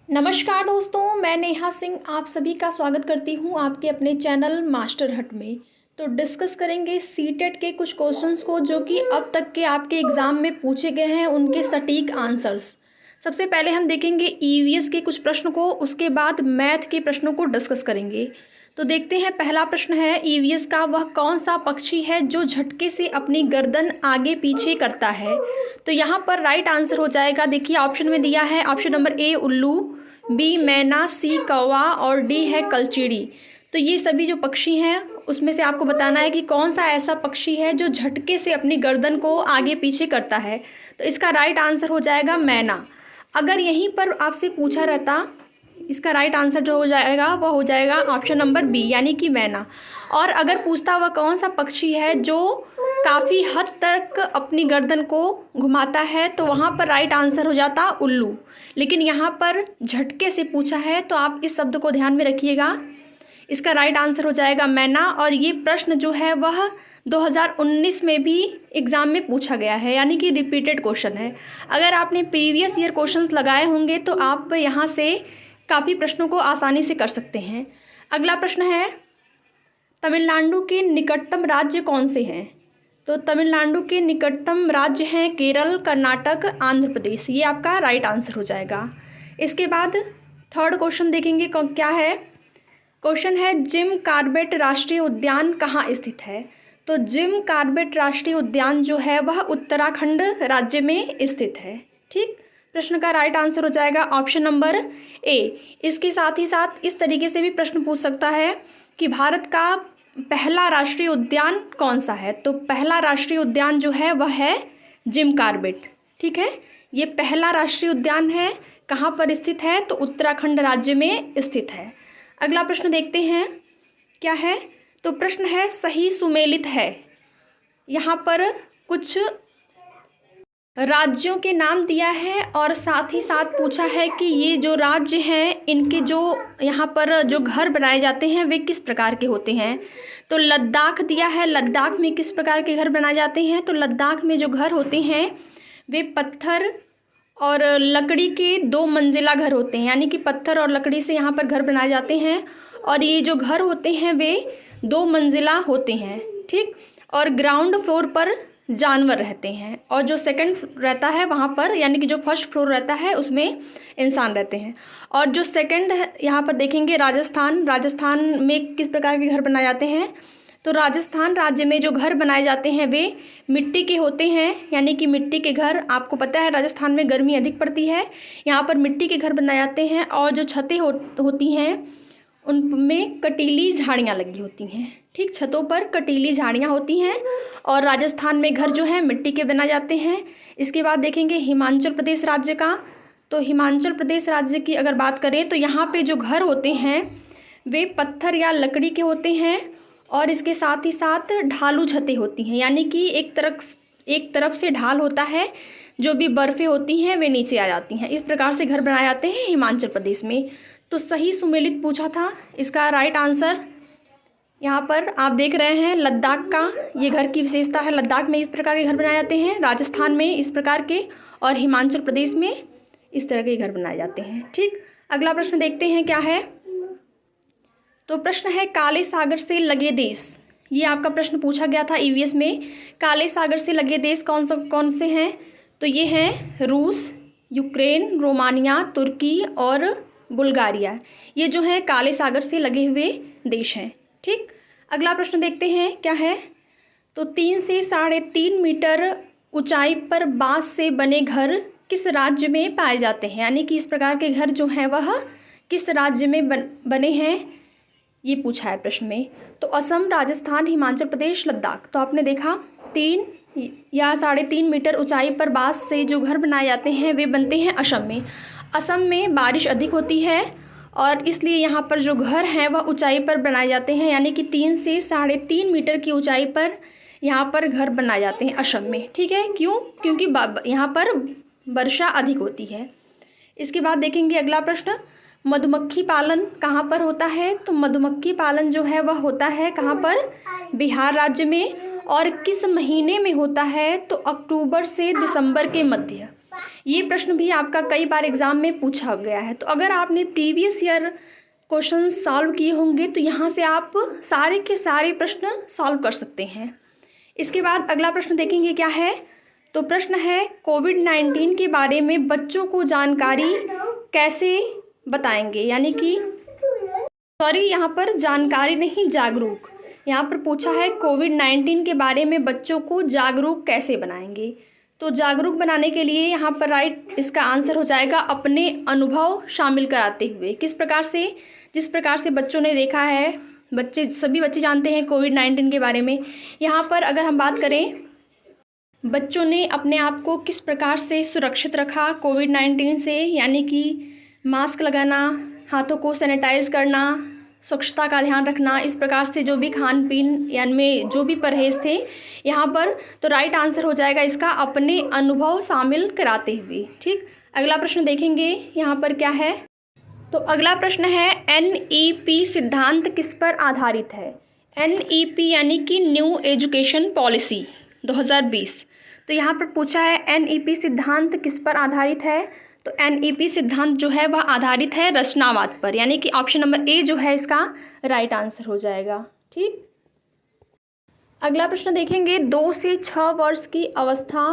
नमस्कार दोस्तों, मैं नेहा सिंह आप सभी का स्वागत करती हूँ आपके अपने चैनल मास्टर हट में। तो डिस्कस करेंगे सीटेट के कुछ क्वेश्चंस को जो कि अब तक के आपके एग्ज़ाम में पूछे गए हैं, उनके सटीक आंसर्स। सबसे पहले हम देखेंगे ईवीएस के कुछ प्रश्न को, उसके बाद मैथ के प्रश्नों को डिस्कस करेंगे। तो देखते हैं, पहला प्रश्न है ईवीएस का, वह कौन सा पक्षी है जो झटके से अपनी गर्दन आगे पीछे करता है। तो यहाँ पर राइट आंसर हो जाएगा, देखिए ऑप्शन में दिया है, ऑप्शन नंबर ए उल्लू, बी मैना, सी कौवा और डी है कलचीड़ी। तो ये सभी जो पक्षी हैं उसमें से आपको बताना है कि कौन सा ऐसा पक्षी है जो झटके से अपनी गर्दन को आगे पीछे करता है। तो इसका राइट आंसर हो जाएगा मैना। अगर यहीं पर आपसे पूछा रहता, इसका राइट आंसर जो हो जाएगा वह हो जाएगा ऑप्शन नंबर बी यानी कि मैना। और अगर पूछता वह कौन सा पक्षी है जो काफ़ी हद तक अपनी गर्दन को घुमाता है, तो वहाँ पर राइट आंसर हो जाता उल्लू। लेकिन यहाँ पर झटके से पूछा है तो आप इस शब्द को ध्यान में रखिएगा, इसका राइट आंसर हो जाएगा मैना। और ये प्रश्न जो है वह 2019 में भी एग्ज़ाम में पूछा गया है, यानी कि रिपीटेड क्वेश्चन है। अगर आपने प्रीवियस ईयर क्वेश्चंस लगाए होंगे तो आप यहाँ से काफ़ी प्रश्नों को आसानी से कर सकते हैं। अगला प्रश्न है, तमिलनाडु के निकटतम राज्य कौन से हैं। तो तमिलनाडु के निकटतम राज्य हैं केरल, कर्नाटक, आंध्र प्रदेश। ये आपका राइट आंसर हो जाएगा। इसके बाद थर्ड क्वेश्चन देखेंगे क्या है। क्वेश्चन है, जिम कॉर्बेट राष्ट्रीय उद्यान कहाँ स्थित है। तो जिम कॉर्बेट राष्ट्रीय उद्यान जो है वह उत्तराखंड राज्य में स्थित है। ठीक, प्रश्न का राइट आंसर हो जाएगा ऑप्शन नंबर ए। इसके साथ ही साथ इस तरीके से भी प्रश्न पूछ सकता है कि भारत का पहला राष्ट्रीय उद्यान कौन सा है। तो पहला राष्ट्रीय उद्यान जो है वह है जिम कॉर्बेट। ठीक है, ये पहला राष्ट्रीय उद्यान है, कहाँ पर स्थित है, तो उत्तराखंड राज्य में स्थित है। अगला प्रश्न देखते हैं क्या है। तो प्रश्न है, सही सुमेलित है। यहाँ पर कुछ राज्यों के नाम दिया है और साथ ही साथ पूछा है कि ये जो राज्य हैं इनके जो यहाँ पर जो घर बनाए जाते हैं वे किस प्रकार के होते हैं। तो लद्दाख दिया है, लद्दाख में किस प्रकार के घर बनाए जाते हैं। तो लद्दाख में जो घर होते हैं वे पत्थर और लकड़ी के 2 मंजिला घर होते हैं, यानी कि पत्थर और लकड़ी से यहाँ पर घर बनाए जाते हैं। और ये जो घर होते हैं वे 2 मंजिला होते हैं। ठीक, और ग्राउंड फ्लोर पर जानवर रहते हैं और जो सेकंड रहता है वहाँ पर, यानी कि जो फर्स्ट फ्लोर रहता है उसमें इंसान रहते हैं। और जो सेकंड यहाँ पर देखेंगे राजस्थान, राजस्थान में किस प्रकार के घर बनाए जाते हैं। तो राजस्थान राज्य में जो घर बनाए जाते हैं वे मिट्टी के होते हैं, यानी कि मिट्टी के घर। आपको पता है राजस्थान में गर्मी अधिक पड़ती है, यहाँ पर मिट्टी के घर बनाए जाते हैं। और जो छतें होती हैं उनमें कटीली झाड़ियाँ लगी होती हैं। ठीक, छतों पर कटीली झाड़ियाँ होती हैं और राजस्थान में घर जो है मिट्टी के बनाए जाते हैं। इसके बाद देखेंगे हिमाचल प्रदेश राज्य का। तो हिमाचल प्रदेश राज्य की अगर बात करें तो यहाँ पे जो घर होते हैं वे पत्थर या लकड़ी के होते हैं और इसके साथ ही साथ ढालू छतें होती हैं, यानी कि एक तरफ से ढाल होता है, जो भी बर्फ़ें होती हैं वे नीचे आ जाती हैं। इस प्रकार से घर बनाए जाते हैं हिमाचल प्रदेश में। तो सही सुमेलित पूछा था, इसका राइट आंसर यहाँ पर आप देख रहे हैं लद्दाख का ये घर की विशेषता है। लद्दाख में इस प्रकार के घर बनाए जाते हैं, राजस्थान में इस प्रकार के और हिमाचल प्रदेश में इस तरह के घर बनाए जाते हैं। ठीक, अगला प्रश्न देखते हैं क्या है। तो प्रश्न है, काले सागर से लगे देश। ये आपका प्रश्न पूछा गया था ईवीएस में। काले सागर से लगे देश कौन से हैं। तो ये हैं रूस, यूक्रेन, रोमानिया, तुर्की और बुल्गारिया। ये जो है काले सागर से लगे हुए देश हैं। ठीक, अगला प्रश्न देखते हैं क्या है। तो 3 से 3.5 मीटर ऊंचाई पर बांस से बने घर किस राज्य में पाए जाते हैं, यानी कि इस प्रकार के घर जो हैं वह किस राज्य में बने हैं, ये पूछा है प्रश्न में। तो असम, राजस्थान, हिमाचल प्रदेश, लद्दाख। तो आपने देखा 3 या 3.5 मीटर ऊंचाई पर बांस से जो घर बनाए जाते हैं वे बनते हैं असम में। असम में बारिश अधिक होती है और इसलिए यहाँ पर जो घर हैं वह ऊंचाई पर बनाए जाते हैं, यानी कि 3 से 3.5 मीटर की ऊंचाई पर यहाँ पर घर बनाए जाते हैं असम में। ठीक है, क्यों, क्योंकि यहाँ पर वर्षा अधिक होती है। इसके बाद देखेंगे अगला प्रश्न, मधुमक्खी पालन कहाँ पर होता है। तो मधुमक्खी पालन जो है वह होता है कहाँ पर, बिहार राज्य में। और किस महीने में होता है। तो अक्टूबर से दिसंबर के मध्य। ये प्रश्न भी आपका कई बार एग्ज़ाम में पूछा गया है। तो अगर आपने प्रीवियस ईयर क्वेश्चन सॉल्व किए होंगे तो यहाँ से आप सारे के सारे प्रश्न सॉल्व कर सकते हैं। इसके बाद अगला प्रश्न देखेंगे क्या है। तो प्रश्न है कोविड-19 के बारे में बच्चों को जानकारी कैसे बताएंगे, यानी कि यहाँ पर जानकारी नहीं, जागरूक। यहाँ पर पूछा है कोविड-19 के बारे में बच्चों को जागरूक कैसे बनाएंगे। तो जागरूक बनाने के लिए यहाँ पर राइट इसका आंसर हो जाएगा अपने अनुभव शामिल कराते हुए। किस प्रकार से, जिस प्रकार से बच्चों ने देखा है, सभी बच्चे जानते हैं कोविड-19 के बारे में। यहाँ पर अगर हम बात करें बच्चों ने अपने आप को किस प्रकार से सुरक्षित रखा कोविड-19 से, यानी कि मास्क लगाना, हाथों को सैनिटाइज़ करना, स्वच्छता का ध्यान रखना, इस प्रकार से जो भी खान पीन यानी में जो भी परहेज़ थे यहाँ पर। तो राइट आंसर हो जाएगा इसका अपने अनुभव शामिल कराते हुए। ठीक, अगला प्रश्न देखेंगे यहाँ पर क्या है। तो अगला प्रश्न है NEP सिद्धांत किस पर आधारित है। NEP यानी कि न्यू एजुकेशन पॉलिसी 2020। तो यहाँ पर पूछा है NEP सिद्धांत किस पर आधारित है। तो NEP सिद्धांत जो है वह आधारित है रचनावाद पर, यानी कि ऑप्शन नंबर ए जो है इसका राइट आंसर हो जाएगा। ठीक, अगला प्रश्न देखेंगे 2 से 6 वर्ष की अवस्था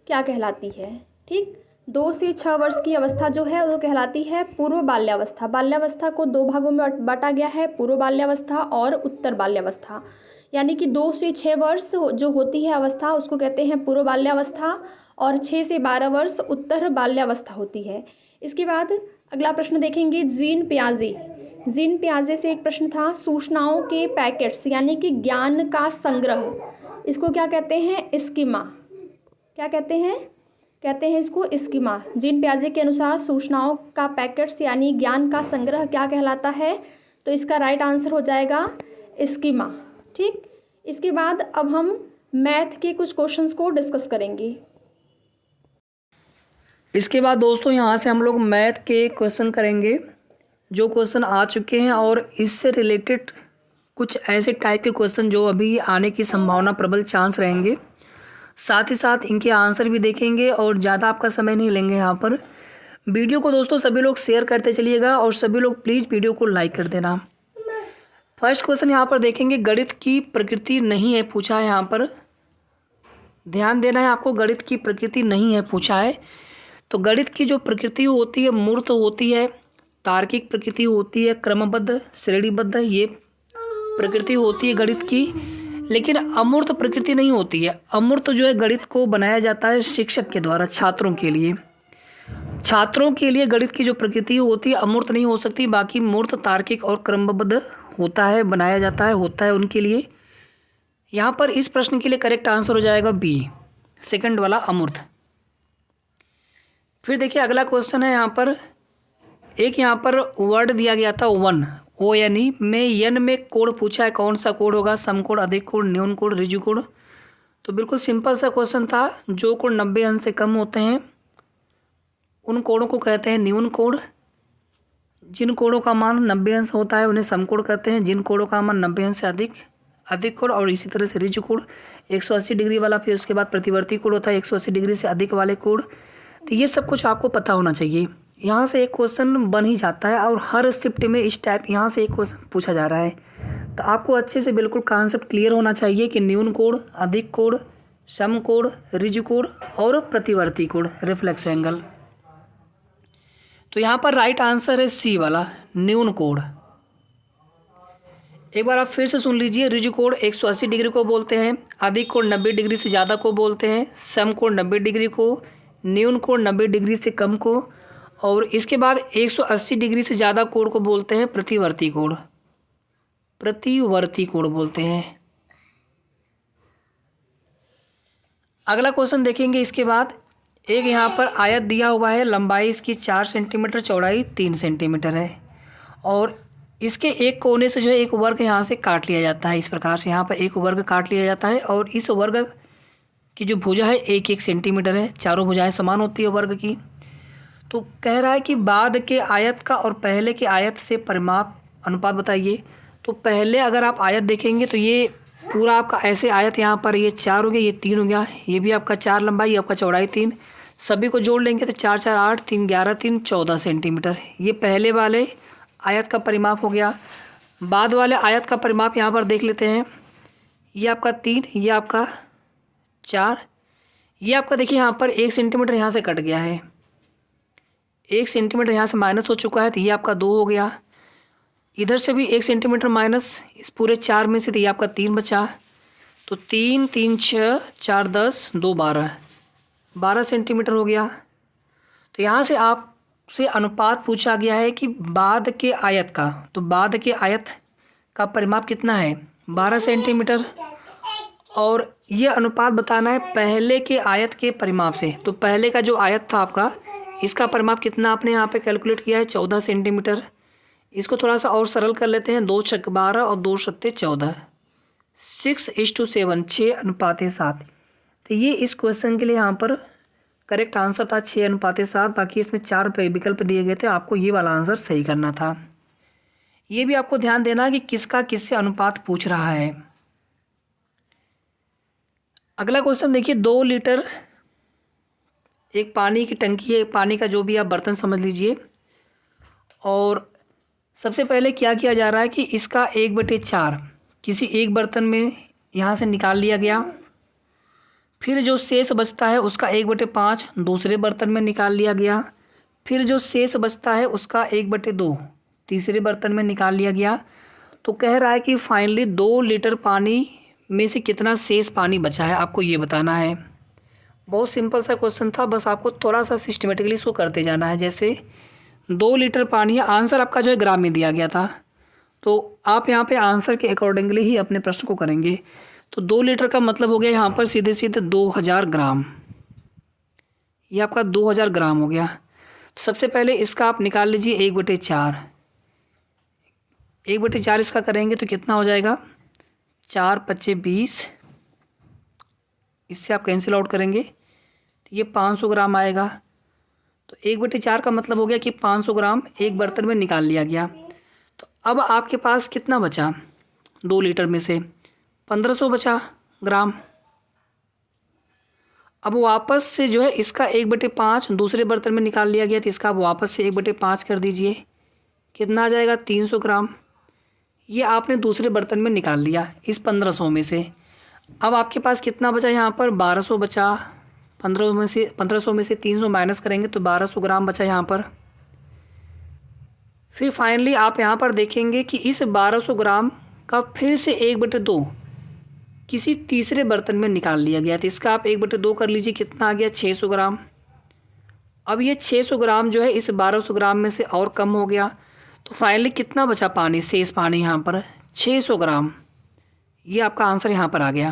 क्या कहलाती है। ठीक, 2 से 6 वर्ष की अवस्था जो है वो कहलाती है पूर्व बाल्यावस्था। बाल्यावस्था को 2 भागों में बांटा गया है, पूर्व बाल्यावस्था और उत्तर बाल्यावस्था। यानी कि 2 से 6 वर्ष जो होती है अवस्था उसको कहते हैं पूर्व बाल्यावस्था, और 6 से 12 वर्ष उत्तर बाल्यावस्था होती है। इसके बाद अगला प्रश्न देखेंगे जीन पियाजे से एक प्रश्न था, सूचनाओं के पैकेट्स यानी कि ज्ञान का संग्रह, इसको क्या कहते हैं, स्कीमा। क्या कहते हैं, कहते हैं इसको स्कीमा। जीन पियाजे के अनुसार सूचनाओं का पैकेट्स यानी ज्ञान का संग्रह क्या कहलाता है। तो इसका राइट आंसर हो जाएगा स्कीमा। ठीक, इसके बाद अब हम मैथ के कुछ क्वेश्चंस को डिस्कस करेंगे। इसके बाद दोस्तों यहाँ से हम लोग मैथ के क्वेश्चन करेंगे जो क्वेश्चन आ चुके हैं, और इससे रिलेटेड कुछ ऐसे टाइप के क्वेश्चन जो अभी आने की संभावना प्रबल चांस रहेंगे। साथ ही साथ इनके आंसर भी देखेंगे और ज़्यादा आपका समय नहीं लेंगे। यहाँ पर वीडियो को दोस्तों सभी लोग शेयर करते चलिएगा और सभी लोग प्लीज़ वीडियो को लाइक कर देना। फर्स्ट क्वेश्चन यहाँ पर देखेंगे, गणित की प्रकृति नहीं है पूछा है। यहाँ पर ध्यान देना है आपको, गणित की प्रकृति नहीं है पूछा है। तो गणित की जो प्रकृति होती है मूर्त होती है, तार्किक प्रकृति होती है, क्रमबद्ध श्रेणीबद्ध, ये प्रकृति होती है गणित की। लेकिन अमूर्त प्रकृति नहीं होती है। अमूर्त जो है गणित को बनाया जाता है शिक्षक के द्वारा छात्रों के लिए। छात्रों के लिए गणित की जो प्रकृति होती है अमूर्त नहीं हो सकती, बाकी मूर्त, तार्किक और क्रमबद्ध होता है, बनाया जाता है, होता है उनके लिए। यहाँ पर इस प्रश्न के लिए करेक्ट आंसर हो जाएगा बी, सेकंड वाला अमूर्त। फिर देखिए अगला क्वेश्चन है, यहाँ पर एक यहाँ पर वर्ड दिया गया था वन, ONE में यन में कोड पूछा है, कौन सा कोड होगा, सम कोड, अधिक कोड, न्यून कोड, रिजु कोड। तो बिल्कुल सिंपल सा क्वेश्चन था, जो कोड 90 अंश से कम होते हैं उन कोडों को कहते हैं न्यून कोड। जिन कोडों का मान 90 अंश होता है उन्हें सम कोड कहते हैं, जिन कोडों का मान 90 अंश से अधिक कोड, और इसी तरह से रिजु कोड 180 डिग्री वाला। फिर उसके बाद प्रतिवर्ती कोड होता है 180 डिग्री से अधिक वाले कोड। तो ये सब कुछ आपको पता होना चाहिए। यहाँ से एक क्वेश्चन बन ही जाता है और हर शिफ्ट में इस टाइप यहाँ से एक क्वेश्चन पूछा जा रहा है। तो आपको अच्छे से बिल्कुल कॉन्सेप्ट क्लियर होना चाहिए कि न्यून कोड, अधिक कोड, सम कोड, रिजु कोड और प्रतिवर्ती कोड, रिफ्लेक्स एंगल। तो यहाँ पर राइट आंसर है सी वाला, न्यून कोड। एक बार आप फिर से सुन लीजिए, रिजु कोड 180 डिग्री को बोलते हैं, अधिक कोड 90 डिग्री से ज़्यादा को बोलते हैं, सम कोड 90 डिग्री को, न्यून कोड 90 डिग्री से कम को, और इसके बाद 180 डिग्री से ज़्यादा कोड को बोलते हैं प्रतिवर्ती कोड। प्रतिवर्ती कोड बोलते हैं। अगला क्वेश्चन देखेंगे। इसके बाद एक यहाँ पर आयत दिया हुआ है, लंबाई इसकी 4 सेंटीमीटर, चौड़ाई 3 सेंटीमीटर है, और इसके एक कोने से जो है एक वर्ग यहाँ से काट लिया जाता है। इस प्रकार से यहाँ पर एक वर्ग काट लिया जाता है, और इस वर्ग की जो भुजा है 1-1 सेंटीमीटर है। चारों भुजाएं समान होती है वर्ग की। तो कह रहा है कि बाद के आयत का और पहले के आयत से परिमाप अनुपात बताइए। तो पहले अगर आप आयत देखेंगे तो ये पूरा आपका ऐसे आयत, यहाँ पर ये 4 हो गया, ये 3 हो गया, ये भी आपका 4 लंबाई, ये आपका चौड़ाई 3। सभी को जोड़ लेंगे तो 4 4 8, 3 11, 3 14 सेंटीमीटर। ये पहले वाले आयत का परिमाप हो गया। बाद वाले आयत का परिमाप यहाँ पर देख लेते हैं। ये आपका 3, ये आपका 4, ये आपका देखिए यहाँ पर 1 सेंटीमीटर यहाँ से कट गया है, 1 सेंटीमीटर यहाँ से माइनस हो चुका है, तो ये आपका 2 हो गया। इधर से भी 1 सेंटीमीटर माइनस इस पूरे 4 में से, तो ये आपका 3 बचा। तो 3 3 6 4 10 2 12, 12 सेंटीमीटर हो गया। तो यहाँ से आपसे अनुपात पूछा गया है कि बाद के आयत का, तो बाद के आयत का परिमाप कितना है 12 सेंटीमीटर, और ये अनुपात बताना है पहले के आयत के परिमाप से। तो पहले का जो आयत था आपका, इसका परिमाप कितना आपने यहाँ पे कैलकुलेट किया है 14 सेंटीमीटर। इसको थोड़ा सा और सरल कर लेते हैं, 2 छक्के 12 और 2 सत्ते 14, 6:7, 6:7। तो ये इस क्वेश्चन के लिए यहाँ पर करेक्ट आंसर था 6:7। बाकी इसमें 4 विकल्प दिए गए थे, आपको ये वाला आंसर सही करना था। ये भी आपको ध्यान देना कि किसका किससे अनुपात पूछ रहा है। अगला क्वेश्चन देखिए, 2 लीटर एक पानी की टंकी है, पानी का जो भी आप बर्तन समझ लीजिए, और सबसे पहले क्या किया जा रहा है कि इसका 1/4 किसी एक बर्तन में यहाँ से निकाल लिया गया। फिर जो शेष बचता है उसका 1/5 दूसरे बर्तन में निकाल लिया गया। फिर जो शेष बचता है उसका 1/2 तीसरे बर्तन में निकाल लिया गया। तो कह रहा है कि फाइनली 2 लीटर पानी में से कितना शेष पानी बचा है, आपको ये बताना है। बहुत सिंपल सा क्वेश्चन था, बस आपको थोड़ा सा सिस्टमेटिकली इसको करते जाना है। जैसे 2 लीटर पानी है, आंसर आपका जो है ग्राम में दिया गया था, तो आप यहाँ पे आंसर के अकॉर्डिंगली ही अपने प्रश्न को करेंगे। तो 2 लीटर का मतलब हो गया यहाँ पर सीधे सीधे 2000 ग्राम, ये आपका 2000 ग्राम हो गया। तो सबसे पहले इसका आप निकाल लीजिए 1/4, 1/4 इसका करेंगे तो कितना हो जाएगा 4 5 20, इससे आप कैंसिल आउट करेंगे तो ये 500 ग्राम आएगा। तो 1/4 का मतलब हो गया कि 500 ग्राम एक बर्तन में निकाल लिया गया। तो अब आपके पास कितना बचा 2 लीटर में से 1500 बचा ग्राम। अब वापस से जो है इसका 1/5 दूसरे बर्तन में निकाल लिया गया, तो इसका आप वापस से 1/5 कर दीजिए, कितना आ जाएगा 300 ग्राम। ये आपने दूसरे बर्तन में निकाल लिया इस 1500 में से। अब आपके पास कितना बचा यहाँ पर 1200 बचा। 1500 में से 300 माइनस करेंगे तो 1200 ग्राम बचा यहाँ पर। फिर फाइनली आप यहाँ पर देखेंगे कि इस 1200 ग्राम का फिर से 1/2 किसी तीसरे बर्तन में निकाल लिया गया, तो इसका आप 1/2 कर लीजिए, कितना आ गया 600 ग्राम। अब ये 600 ग्राम जो है इस 1200 ग्राम में से और कम हो गया, तो फाइनली कितना बचा पानी, शेष पानी यहाँ पर 600 ग्राम। ये आपका आंसर यहाँ पर आ गया।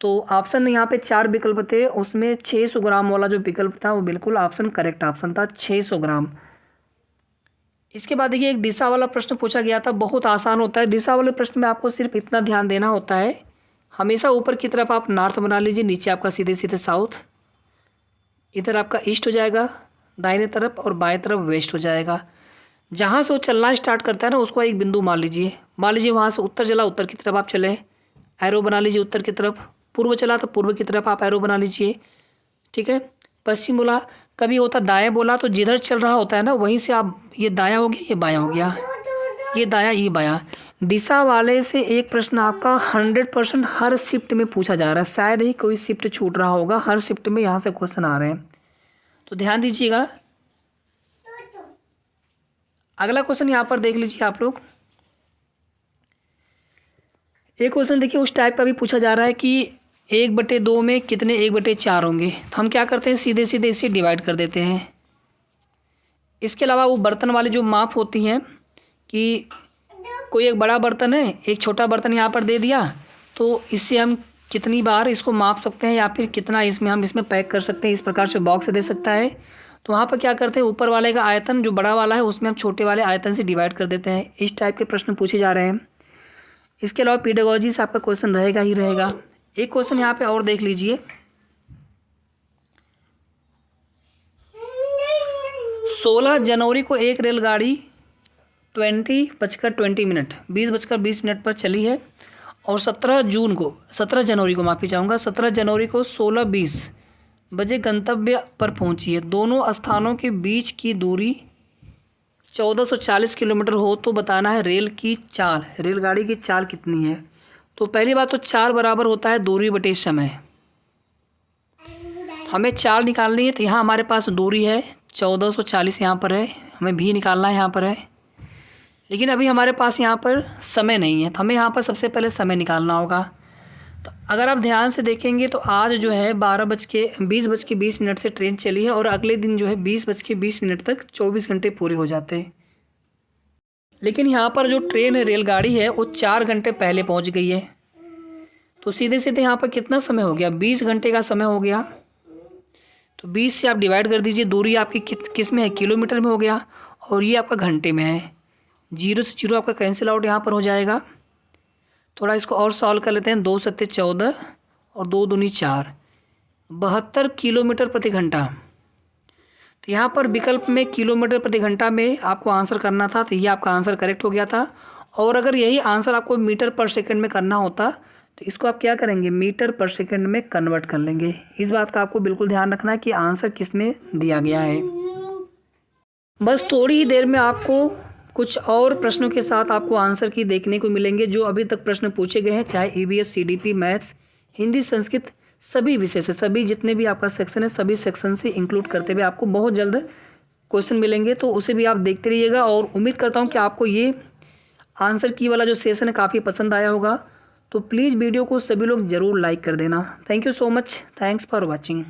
तो ऑप्शन यहाँ पे 4 विकल्प थे, उसमें 600 ग्राम वाला जो विकल्प था वो बिल्कुल ऑप्शन करेक्ट ऑप्शन था, 600 ग्राम। इसके बाद देखिए एक दिशा वाला प्रश्न पूछा गया था, बहुत आसान होता है। दिशा वाले प्रश्न में आपको सिर्फ इतना ध्यान देना होता है, हमेशा ऊपर की तरफ आप नॉर्थ बना लीजिए, नीचे आपका सीधे सीधे साउथ, इधर आपका ईस्ट हो जाएगा दाहिने तरफ और बाएं तरफ वेस्ट हो जाएगा। जहाँ से वो चलना स्टार्ट करता है ना उसको एक बिंदु मान लीजिए वहाँ से उत्तर चला, उत्तर की तरफ आप चले, एरो बना लीजिए उत्तर की तरफ। पूर्व चला तो पूर्व की तरफ आप एरो बना लीजिए, ठीक है। पश्चिम बोला, कभी होता दाएं बोला, तो जिधर चल रहा होता है ना वहीं से आप, ये दायां हो गया, ये बायां हो गया, ये दायां ये बायां। दिशा वाले से एक प्रश्न आपका 100% हर शिफ्ट में पूछा जा रहा है, शायद ही कोई शिफ्ट छूट रहा होगा, हर शिफ्ट में यहाँ से क्वेश्चन आ रहे हैं, तो ध्यान दीजिएगा। अगला क्वेश्चन यहाँ पर देख लीजिए आप लोग। एक क्वेश्चन देखिए उस टाइप का भी पूछा जा रहा है कि 1/2 में कितने 1/4 होंगे, तो हम क्या करते हैं सीधे सीधे इसे डिवाइड कर देते हैं। इसके अलावा वो बर्तन वाली जो माप होती हैं कि कोई एक बड़ा बर्तन है, एक छोटा बर्तन यहाँ पर दे दिया, तो इससे हम कितनी बार इसको माप सकते हैं या फिर कितना इसमें हम इसमें पैक कर सकते हैं, इस प्रकार से बॉक्स दे सकता है। तो वहाँ पर क्या करते हैं, ऊपर वाले का आयतन जो बड़ा वाला है उसमें हम छोटे वाले आयतन से डिवाइड कर देते हैं। इस टाइप के प्रश्न पूछे जा रहे हैं। इसके अलावा पेडागोजी से आपका क्वेश्चन रहेगा ही रहेगा। एक क्वेश्चन यहाँ पे और देख लीजिए, 16 जनवरी को एक रेलगाड़ी 20:20 पर चली है और 17 जनवरी को 16:20 बजे गंतव्य पर पहुंचिए। दोनों स्थानों के बीच की दूरी 1440 किलोमीटर हो तो बताना है रेलगाड़ी की चाल कितनी है। तो पहली बात तो 4 बराबर होता है दूरी बटे समय। हमें चाल निकालनी है, तो यहाँ हमारे पास दूरी है 1440, यहाँ पर है, हमें भी निकालना है, यहाँ पर है। लेकिन अभी हमारे पास यहाँ पर समय नहीं है, तो हमें यहाँ पर सबसे पहले समय निकालना होगा। तो अगर आप ध्यान से देखेंगे तो आज जो है 20:20 से ट्रेन चली है और अगले दिन जो है 20:20 तक 24 घंटे पूरे हो जाते हैं। लेकिन यहाँ पर जो ट्रेन है, रेलगाड़ी है, वो 4 घंटे पहले पहुँच गई है। तो सीधे सीधे यहाँ पर कितना समय हो गया, 20 घंटे का समय हो गया। तो 20 से आप डिवाइड कर दीजिए, दूरी आपकी किस में है, किलोमीटर में हो गया, और ये आपका घंटे में है। 0 से 0 आपका कैंसिल आउट यहाँ पर हो जाएगा। थोड़ा इसको और सॉल्व कर लेते हैं। 2 सत्ते 14 और 2 दूनी 4, 72 किलोमीटर प्रति घंटा। तो यहाँ पर विकल्प में किलोमीटर प्रति घंटा में आपको आंसर करना था, तो ये आपका आंसर करेक्ट हो गया था। और अगर यही आंसर आपको मीटर पर सेकंड में करना होता तो इसको आप क्या करेंगे, मीटर पर सेकंड में कन्वर्ट कर लेंगे। इस बात का आपको बिल्कुल ध्यान रखना है कि आंसर किस में दिया गया है। बस थोड़ी ही देर में आपको कुछ और प्रश्नों के साथ आपको आंसर की देखने को मिलेंगे। जो अभी तक प्रश्न पूछे गए हैं, चाहे EVS, CDP, maths, Hindi, Sanskrit, सभी विषय से, सभी जितने भी आपका सेक्शन है, सभी सेक्शन से इंक्लूड करते हुए आपको बहुत जल्द क्वेश्चन मिलेंगे। तो उसे भी आप देखते रहिएगा और उम्मीद करता हूँ कि आपको ये आंसर की वाला जो सेशन है काफ़ी पसंद आया होगा। तो प्लीज़ वीडियो को सभी लोग ज़रूर लाइक कर देना। Thank you so much. Thanks for watching.